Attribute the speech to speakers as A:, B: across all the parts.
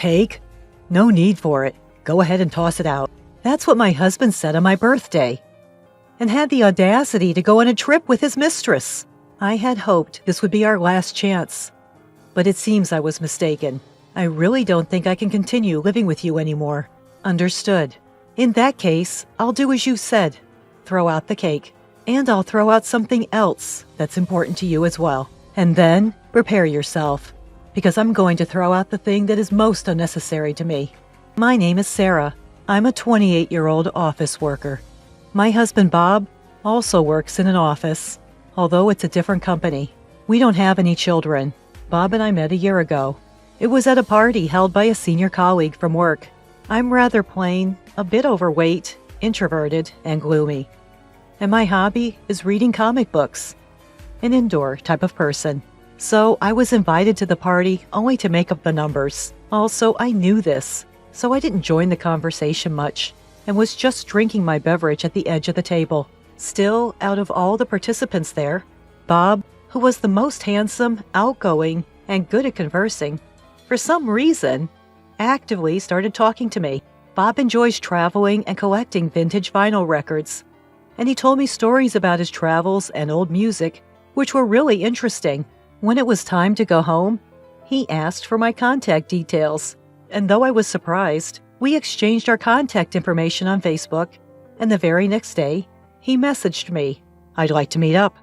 A: cake? No need for it. Go ahead and toss it out. That's what my husband said on my birthday. And had the audacity to go on a trip with his mistress. I had hoped this would be our last chance. But it seems I was mistaken. I really don't think I can continue living with you anymore. Understood. In that case, I'll do as you said. Throw out the cake. And I'll throw out something else that's important to you as well. And then, prepare yourself. Because I'm going to throw out the thing that is most unnecessary to me. My name is Sarah. I'm a 28-year-old office worker. My husband Bob also works in an office, although it's a different company. We don't have any children. Bob and I met a year ago. It was at a party held by a senior colleague from work. I'm rather plain, a bit overweight, introverted, and gloomy. And my hobby is reading comic books. An indoor type of person. So I was invited to the party only to make up the numbers. Also, I knew this, so I didn't join the conversation much and was just drinking my beverage at the edge of the table. Still, out of all the participants there, Bob, who was the most handsome, outgoing, and good at conversing, for some reason, actively started talking to me. Bob enjoys traveling and collecting vintage vinyl records, and he told me stories about his travels and old music, which were really interesting. When it was time to go home, he asked for my contact details, and though I was surprised, we exchanged our contact information on Facebook, and the very next day, he messaged me, "I'd like to meet up.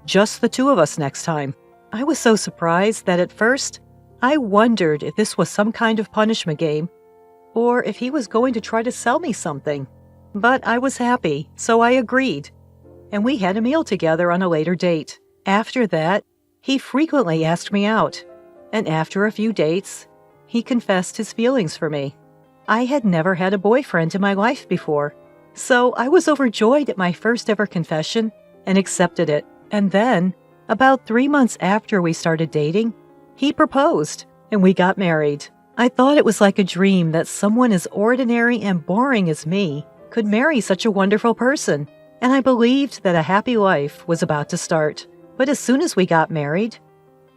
A: Just the two of us next time." I was so surprised that at first, I wondered if this was some kind of punishment game, or if he was going to try to sell me something. But I was happy, so I agreed, and we had a meal together on a later date. After that, he frequently asked me out, and after a few dates, he confessed his feelings for me. I had never had a boyfriend in my life before, so I was overjoyed at my first ever confession and accepted it. And then, about 3 months after we started dating, he proposed, and we got married. I thought it was like a dream that someone as ordinary and boring as me could marry such a wonderful person, and I believed that a happy life was about to start. But as soon as we got married,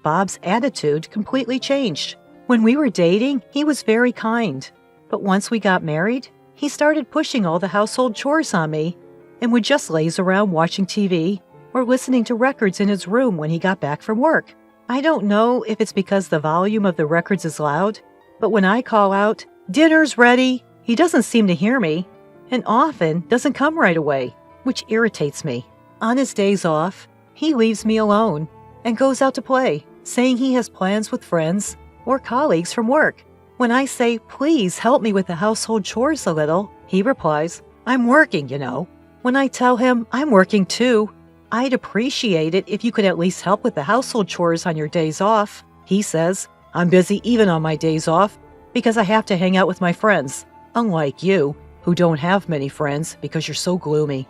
A: Bob's attitude completely changed. When we were dating, he was very kind. But once we got married, he started pushing all the household chores on me and would just laze around watching TV or listening to records in his room when he got back from work. I don't know if it's because the volume of the records is loud, but when I call out, "Dinner's ready," he doesn't seem to hear me and often doesn't come right away, which irritates me. On his days off, he leaves me alone and goes out to play, saying he has plans with friends or colleagues from work. When I say, "Please help me with the household chores a little," he replies, "I'm working, you know." When I tell him I'm working too, "I'd appreciate it if you could at least help with the household chores on your days off," he says, "I'm busy even on my days off because I have to hang out with my friends, unlike you, who don't have many friends because you're so gloomy."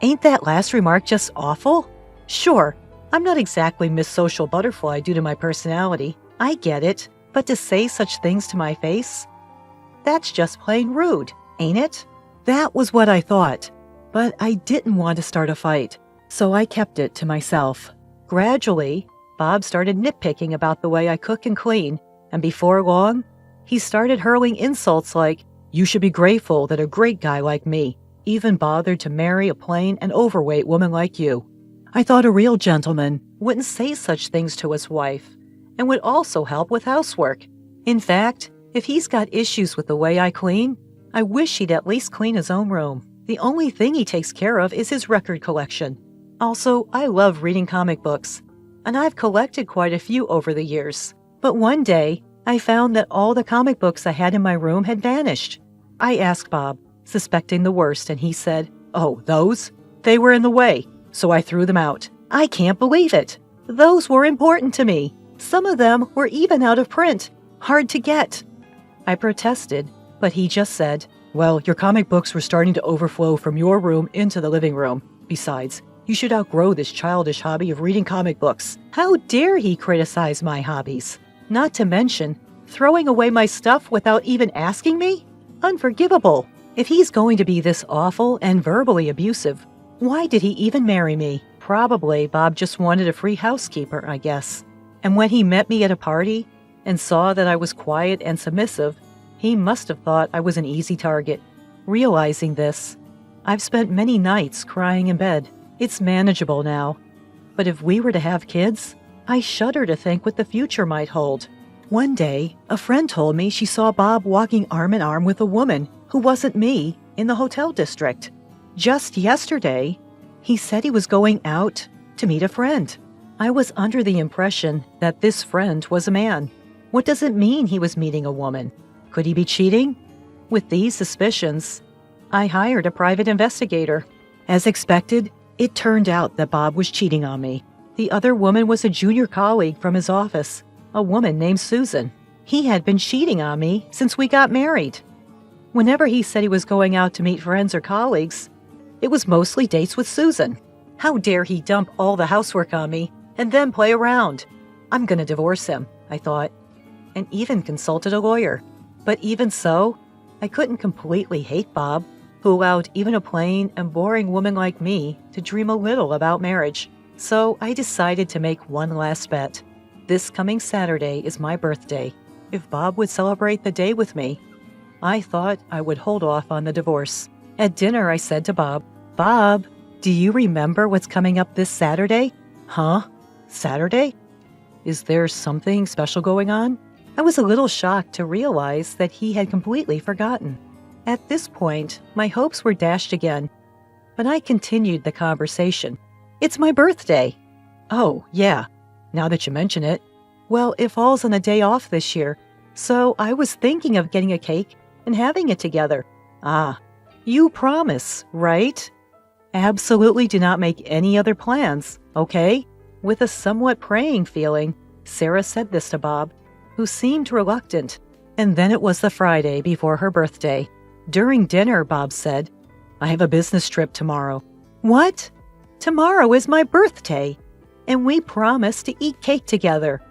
A: Ain't that last remark just awful? Sure, I'm not exactly Miss Social Butterfly due to my personality. I get it, but to say such things to my face? That's just plain rude, ain't it? That was what I thought, but I didn't want to start a fight, so I kept it to myself. Gradually, Bob started nitpicking about the way I cook and clean, and before long, he started hurling insults like, "You should be grateful that a great guy like me even bothered to marry a plain and overweight woman like you." I thought a real gentleman wouldn't say such things to his wife and would also help with housework. In fact, if he's got issues with the way I clean, I wish he'd at least clean his own room. The only thing he takes care of is his record collection. Also, I love reading comic books, and I've collected quite a few over the years. But one day, I found that all the comic books I had in my room had vanished. I asked Bob, suspecting the worst, and he said, "Oh, those? They were in the way, so I threw them out." I can't believe it. Those were important to me. Some of them were even out of print, hard to get. I protested, but he just said, "Well, your comic books were starting to overflow from your room into the living room. Besides, you should outgrow this childish hobby of reading comic books." How dare he criticize my hobbies? Not to mention, throwing away my stuff without even asking me? Unforgivable. If he's going to be this awful and verbally abusive, why did he even marry me? Probably Bob just wanted a free housekeeper, I guess. And when he met me at a party and saw that I was quiet and submissive, He must have thought I was an easy target. Realizing this, I've spent many nights crying in bed. It's manageable now. But if we were to have kids, I shudder to think what the future might hold. One day, a friend told me she saw Bob walking arm in arm with a woman who wasn't me in the hotel district. Just yesterday, he said he was going out to meet a friend. I was under the impression that this friend was a man. What does it mean he was meeting a woman? Could he be cheating? With these suspicions, I hired a private investigator. As expected, it turned out that Bob was cheating on me. The other woman was a junior colleague from his office, a woman named Susan. He had been cheating on me since we got married. Whenever he said he was going out to meet friends or colleagues, it was mostly dates with Susan. How dare he dump all the housework on me and then play around? I'm going to divorce him, I thought, and even consulted a lawyer. But even so, I couldn't completely hate Bob, who allowed even a plain and boring woman like me to dream a little about marriage. So I decided to make one last bet. This coming Saturday is my birthday. If Bob would celebrate the day with me, I thought I would hold off on the divorce. At dinner, I said to Bob, "Bob, do you remember what's coming up this Saturday?" "Huh? Saturday? Is there something special going on?" I was a little shocked to realize that he had completely forgotten. At this point, my hopes were dashed again, but I continued the conversation. "It's my birthday." "Oh, yeah, now that you mention it. Well, it falls on a day off this year, so I was thinking of getting a cake and having it together." "Ah, you promise, right?" "Absolutely do not make any other plans, okay?" With a somewhat praying feeling, Sarah said this to Bob, who seemed reluctant. And then it was the Friday before her birthday. During dinner, Bob said, "I have a business trip tomorrow." "What? Tomorrow is my birthday, and we promised to eat cake together.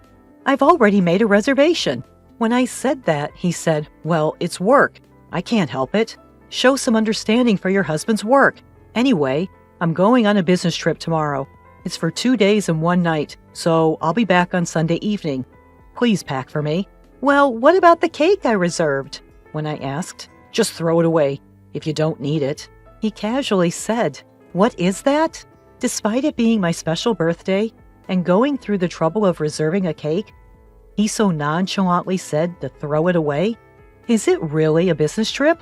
A: I've already made a reservation." When I said that, he said, "Well, it's work. I can't help it. Show some understanding for your husband's work. Anyway, I'm going on a business trip tomorrow. It's for 2 days and 1 night, so I'll be back on Sunday evening. Please pack for me." "Well, what about the cake I reserved?" When I asked, "Just throw it away if you don't need it." He casually said, "What is that?" Despite it being my special birthday and going through the trouble of reserving a cake, he so nonchalantly said to throw it away. Is it really a business trip?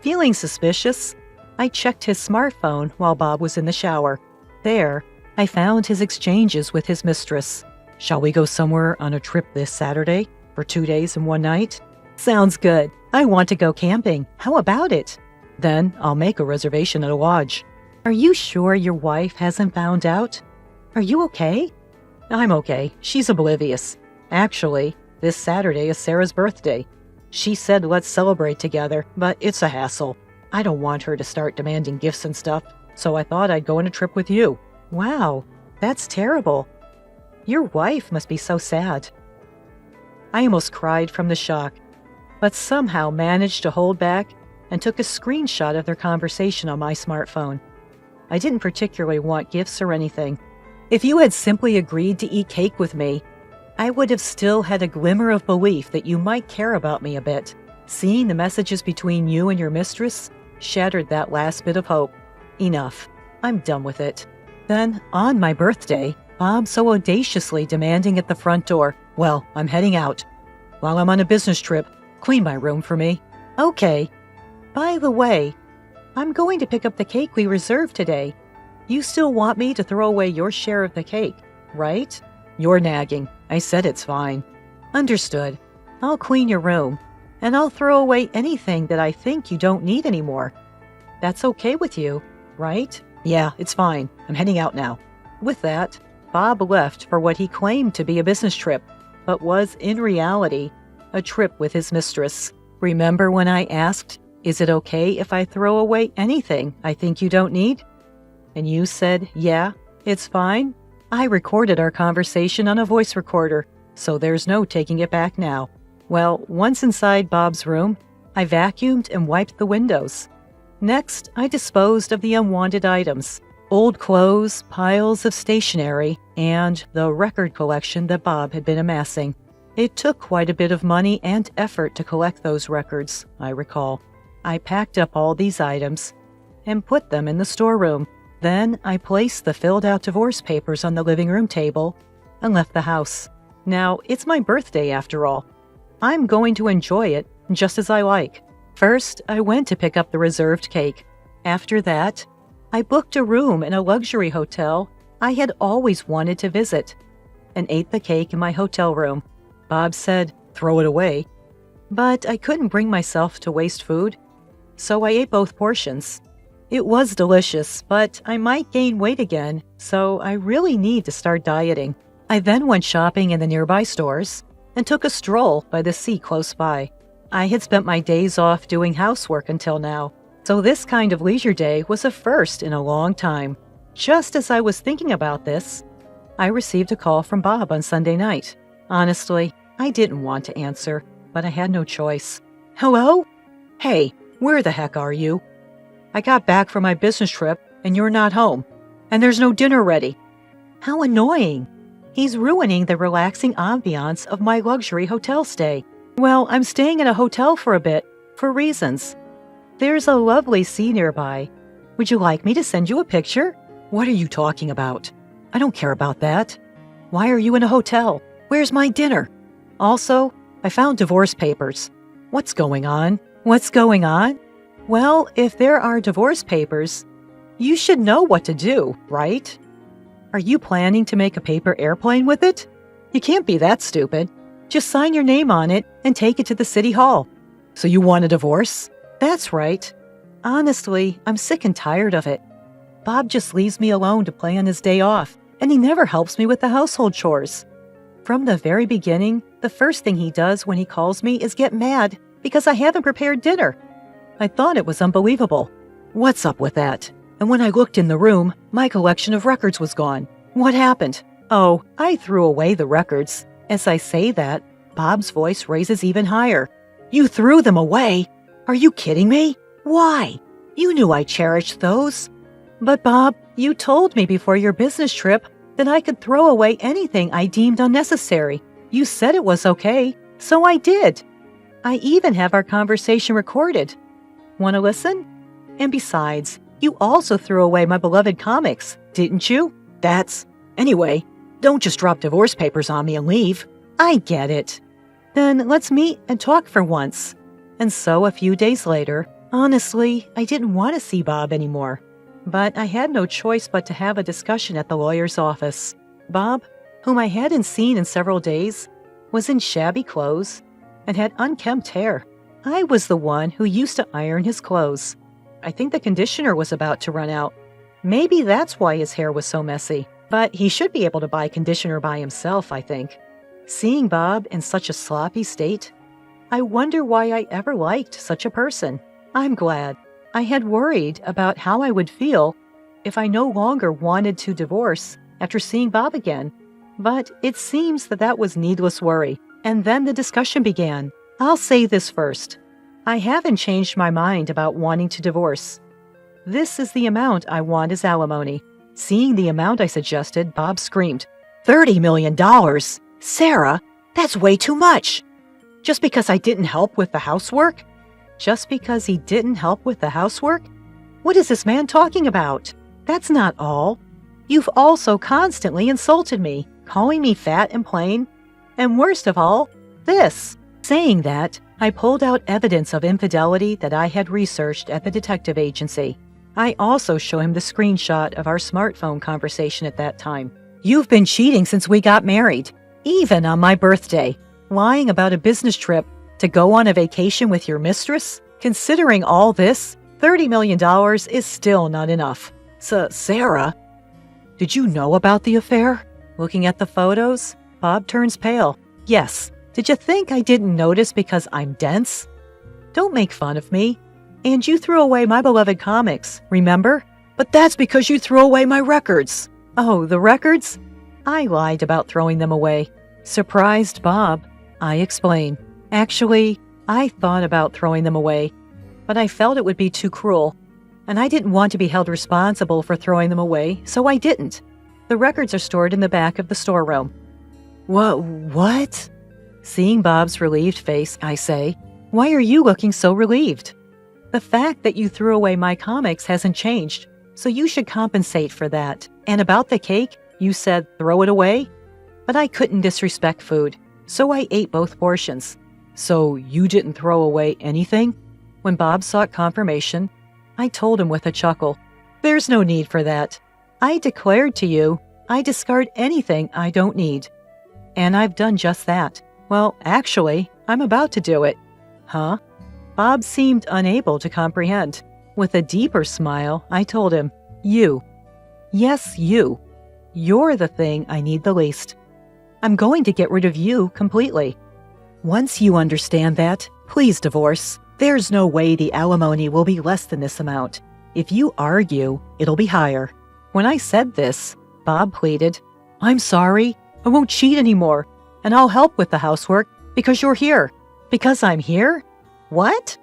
A: Feeling suspicious, I checked his smartphone while Bob was in the shower. There, I found his exchanges with his mistress. "Shall we go somewhere on a trip this Saturday for 2 days and 1 night?" "Sounds good. I want to go camping. How about it?" "Then I'll make a reservation at a lodge." "Are you sure your wife hasn't found out? Are you okay?" "I'm okay. She's oblivious. Actually, this Saturday is Sarah's birthday. She said let's celebrate together, but it's a hassle. I don't want her to start demanding gifts and stuff, so I thought I'd go on a trip with you." "Wow, that's terrible. Your wife must be so sad." I almost cried from the shock, but somehow managed to hold back and took a screenshot of their conversation on my smartphone. I didn't particularly want gifts or anything. If you had simply agreed to eat cake with me, I would have still had a glimmer of belief that you might care about me a bit. Seeing the messages between you and your mistress shattered that last bit of hope. Enough. I'm done with it. Then, on my birthday, Bob so audaciously demanding at the front door, "Well, I'm heading out. While I'm on a business trip, clean my room for me." "Okay. By the way, I'm going to pick up the cake we reserved today. You still want me to throw away your share of the cake, right?" "You're nagging. I said it's fine." "Understood. I'll clean your room, and I'll throw away anything that I think you don't need anymore. That's okay with you, right?" "Yeah, it's fine. I'm heading out now." With that, Bob left for what he claimed to be a business trip, but was in reality a trip with his mistress. Remember when I asked, "Is it okay if I throw away anything I think you don't need?" And you said, "Yeah, it's fine"? I recorded our conversation on a voice recorder, so there's no taking it back now. Well, once inside Bob's room, I vacuumed and wiped the windows. Next, I disposed of the unwanted items, old clothes, piles of stationery, and the record collection that Bob had been amassing. It took quite a bit of money and effort to collect those records, I recall. I packed up all these items and put them in the storeroom. Then I placed the filled-out divorce papers on the living room table and left the house. Now, it's my birthday after all. I'm going to enjoy it just as I like. First, I went to pick up the reserved cake. After that, I booked a room in a luxury hotel I had always wanted to visit and ate the cake in my hotel room. Bob said, "Throw it away." But I couldn't bring myself to waste food, so I ate both portions. It was delicious, but I might gain weight again, so I really need to start dieting. I then went shopping in the nearby stores and took a stroll by the sea close by. I had spent my days off doing housework until now, so this kind of leisure day was a first in a long time. Just as I was thinking about this, I received a call from Bob on Sunday night. Honestly, I didn't want to answer, but I had no choice. "Hello? Hey, where the heck are you? I got back from my business trip and you're not home, and there's no dinner ready." How annoying. He's ruining the relaxing ambiance of my luxury hotel stay. Well, I'm staying in a hotel for a bit, for reasons. There's a lovely sea nearby. Would you like me to send you a picture? What are you talking about? I don't care about that. Why are you in a hotel? Where's my dinner? Also, I found divorce papers. What's going on? What's going on? Well, if there are divorce papers, you should know what to do, right? Are you planning to make a paper airplane with it? You can't be that stupid. Just sign your name on it and take it to the city hall. So you want a divorce? That's right. Honestly, I'm sick and tired of it. Bob just leaves me alone to play on his day off, and he never helps me with the household chores. From the very beginning, the first thing he does when he calls me is get mad because I haven't prepared dinner. I thought it was unbelievable. What's up with that? And when I looked in the room, my collection of records was gone. What happened? Oh, I threw away the records. As I say that, Bob's voice raises even higher. You threw them away? Are you kidding me? Why? You knew I cherished those. But Bob, you told me before your business trip that I could throw away anything I deemed unnecessary. You said it was okay, so I did. I even have our conversation recorded. Want to listen? And besides, you also threw away my beloved comics, didn't you? Anyway, don't just drop divorce papers on me and leave. I get it. Then let's meet and talk for once. And so a few days later, honestly, I didn't want to see Bob anymore. But I had no choice but to have a discussion at the lawyer's office. Bob, whom I hadn't seen in several days, was in shabby clothes and had unkempt hair. I was the one who used to iron his clothes. I think the conditioner was about to run out. Maybe that's why his hair was so messy. But he should be able to buy conditioner by himself, I think. Seeing Bob in such a sloppy state, I wonder why I ever liked such a person. I'm glad. I had worried about how I would feel if I no longer wanted to divorce after seeing Bob again. But it seems that was needless worry. And then the discussion began. I'll say this first. I haven't changed my mind about wanting to divorce. This is the amount I want as alimony. Seeing the amount I suggested, Bob screamed, $30 million? Sarah, that's way too much. Just because I didn't help with the housework? Just because he didn't help with the housework? What is this man talking about? That's not all. You've also constantly insulted me, calling me fat and plain. And worst of all, this. Saying that, I pulled out evidence of infidelity that I had researched at the detective agency. I also show him the screenshot of our smartphone conversation at that time. You've been cheating since we got married, even on my birthday, lying about a business trip to go on a vacation with your mistress? Considering all this, $30 million is still not enough. So, Sarah, did you know about the affair? Looking at the photos, Bob turns pale. Yes. Did you think I didn't notice because I'm dense? Don't make fun of me. And you threw away my beloved comics, remember? But that's because you threw away my records. Oh, the records? I lied about throwing them away. Surprised Bob, I explain. Actually, I thought about throwing them away, but I felt it would be too cruel, and I didn't want to be held responsible for throwing them away, so I didn't. The records are stored in the back of the storeroom. What? Seeing Bob's relieved face, I say, "Why are you looking so relieved?" "The fact that you threw away my comics hasn't changed, so you should compensate for that. And about the cake, you said throw it away?" But I couldn't disrespect food, so I ate both portions. "So you didn't throw away anything?" When Bob sought confirmation, I told him with a chuckle, "There's no need for that. I declared to you, I discard anything I don't need. And I've done just that. Well, actually, I'm about to do it." "Huh?" Bob seemed unable to comprehend. With a deeper smile, I told him, "You. Yes, you. You're the thing I need the least. I'm going to get rid of you completely. Once you understand that, please divorce. There's no way the alimony will be less than this amount. If you argue, it'll be higher." When I said this, Bob pleaded, "I'm sorry. I won't cheat anymore, and I'll help with the housework because you're here." "Because I'm here? What?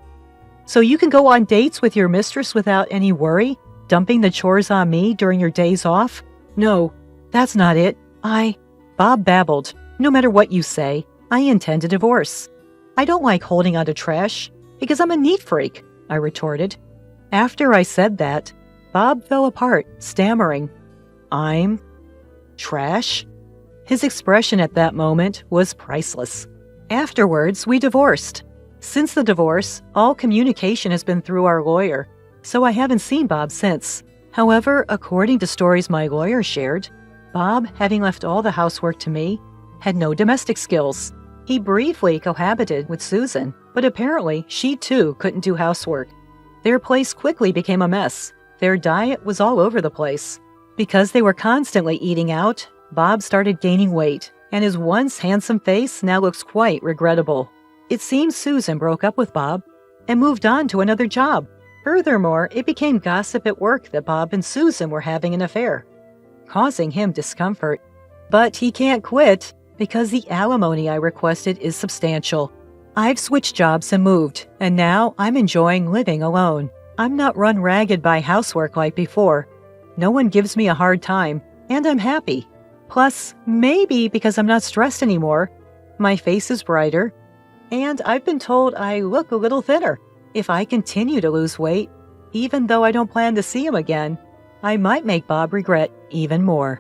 A: So you can go on dates with your mistress without any worry, dumping the chores on me during your days off?" "No, that's not it. Bob babbled, "No matter what you say, I intend a divorce. I don't like holding on to trash because I'm a neat freak," I retorted. After I said that, Bob fell apart, stammering, "I'm trash?" His expression at that moment was priceless. Afterwards, we divorced. Since the divorce, all communication has been through our lawyer, so I haven't seen Bob since. However, according to stories my lawyer shared, Bob, having left all the housework to me, had no domestic skills. He briefly cohabited with Susan, but apparently she too couldn't do housework. Their place quickly became a mess. Their diet was all over the place. Because they were constantly eating out, Bob started gaining weight, and his once handsome face now looks quite regrettable. It seems Susan broke up with Bob and moved on to another job. Furthermore, it became gossip at work that Bob and Susan were having an affair, causing him discomfort. But he can't quit because the alimony I requested is substantial. I've switched jobs and moved, and now I'm enjoying living alone. I'm not run ragged by housework like before. No one gives me a hard time, and I'm happy. Plus, maybe because I'm not stressed anymore, my face is brighter, and I've been told I look a little thinner. If I continue to lose weight, even though I don't plan to see him again, I might make Bob regret even more.